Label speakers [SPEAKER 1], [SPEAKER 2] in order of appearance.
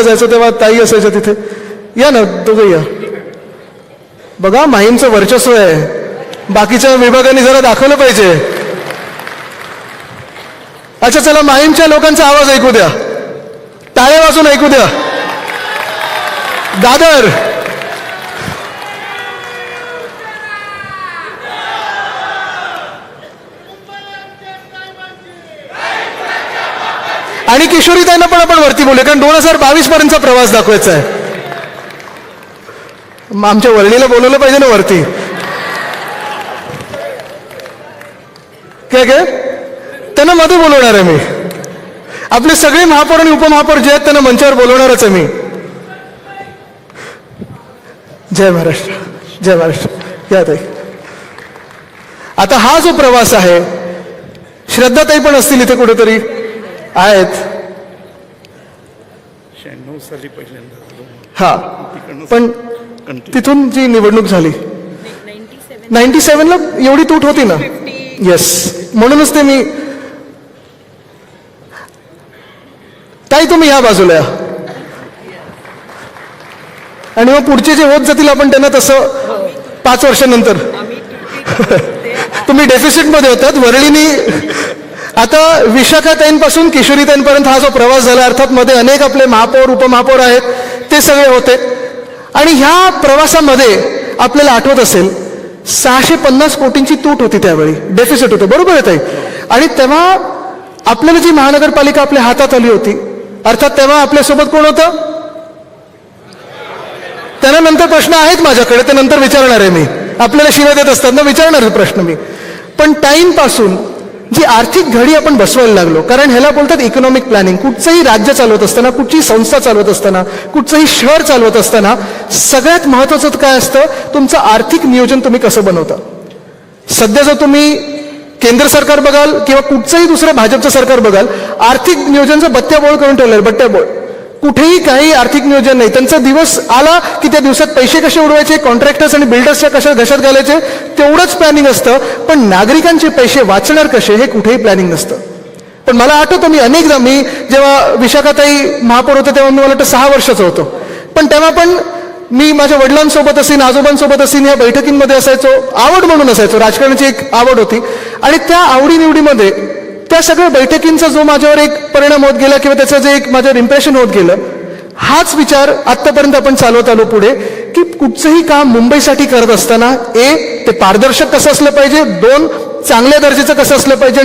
[SPEAKER 1] मुंबईला जायचो तेव्हा ताई असायच्या तिथे. या ना दोघं या. बघा माहीमचं वर्चस्व आहे, बाकीच्या विभागांनी जरा दाखवलं पाहिजे. अच्छा चला माहीमच्या लोकांचा आवाज ऐकू द्या, टाळ्या वाजून ऐकू द्या. दादर आणि किशोरीताईंना पण आपण वरती बोलू, कारण 2022 पर्यंतचा प्रवास दाखवायचा आहे. आमच्या वर्णीला बोलवलं पाहिजे ना वरती. काय काय त्यांना मध्ये बोलवणार आहे मी. आपले सगळे महापौर आणि उपमहापौर जे आहेत त्यांना मंचावर बोलवणारच आहे मी. जय महाराष्ट्र, जय महाराष्ट्र. या ताई. आता हा जो प्रवास आहे, श्रद्धाताई पण असतील इथे कुठेतरी आहेत.
[SPEAKER 2] 96 साली पहिल्यांदा.
[SPEAKER 1] हा पण तिथून जी निवडणूक झाली 97ला एवढी तूट होती ना. येस, म्हणूनच ते मी. ताई तुम्ही या बाजूला या, आणि मग पुढचे जे होत जातील आपण त्यांना तसं 5 वर्षांनंतर. तुम्ही डेफिसिटमध्ये होतात. वरळीनी आता विशाखाताईंपासून किशोरीताईंपर्यंत हा जो प्रवास झाला, अर्थात मध्ये अनेक आपले महापौर उपमहापौर आहेत ते सगळे होते. आणि ह्या प्रवासामध्ये आपल्याला आठवत असेल 650 कोटींची तूट होती, त्यावेळी डेफिसिट होतं. बरोबर आहे ताई. आणि तेव्हा आपल्याला जी महानगरपालिका आपल्या हातात आली होती, अर्थात तेव्हा आपल्यासोबत कोण होतं, त्यांना नंतर प्रश्न आहेत माझ्याकडे, ते नंतर विचारणार आहे मी. आपल्याला शिव्या देत असताना विचारणार प्रश्न मी. पण टाइम पासून जी आर्थिक घडी आपण बसवायला लागलो, कारण ह्याला बोलतात इकॉनॉमिक प्लॅनिंग. कुठचंही राज्य चालवत असताना, कुठचीही संस्था चालवत असताना, कुठचंही शहर चालवत असताना सगळ्यात महत्वाचं काय असतं, तुमचं आर्थिक नियोजन तुम्ही कसं बनवता. सध्या जर तुम्ही केंद्र सरकार बघाल किंवा कुठचंही दुसरं भाजपचं सरकार बघाल, आर्थिक नियोजनचं बत्त्याबोळ करून ठेवलेलं. बत्त्याबोळ, कुठेही काही आर्थिक नियोजन नाही. त्यांचा दिवस आला की त्या दिवसात पैसे कसे उडवायचे, कॉन्ट्रॅक्टर्स आणि बिल्डर्सच्या कशा घशात घालायचे, तेवढंच प्लॅनिंग असतं. पण नागरिकांचे पैसे वाचणार कसे हे कुठेही प्लॅनिंग नसतं. पण मला आठवतं, मी अनेकदा, मी जेव्हा विशाखाताई महापौर होते तेव्हा मी मला वाटतं 6 वर्षाचा होतो. पण तेव्हा पण मी माझ्या वडिलांसोबत असेल, आजोबांसोबत असेल, या बैठकींमध्ये असायचो. आवड म्हणून असायचो, राजकारणाची एक आवड होती. आणि त्या आवडीनिवडीमध्ये त्या सगळ्या बैठकींचा जो माझ्यावर एक परिणाम होत गेला किंवा त्याचं जे एक माझ्यावर इम्प्रेशन होत गेलं, हाच विचार आत्तापर्यंत आपण चालवत आलो पुढे, की कुठचंही काम मुंबईसाठी करत असताना ते पारदर्शक कसं असलं पाहिजे, 2 चांगल्या दर्जाचं कसं असलं पाहिजे,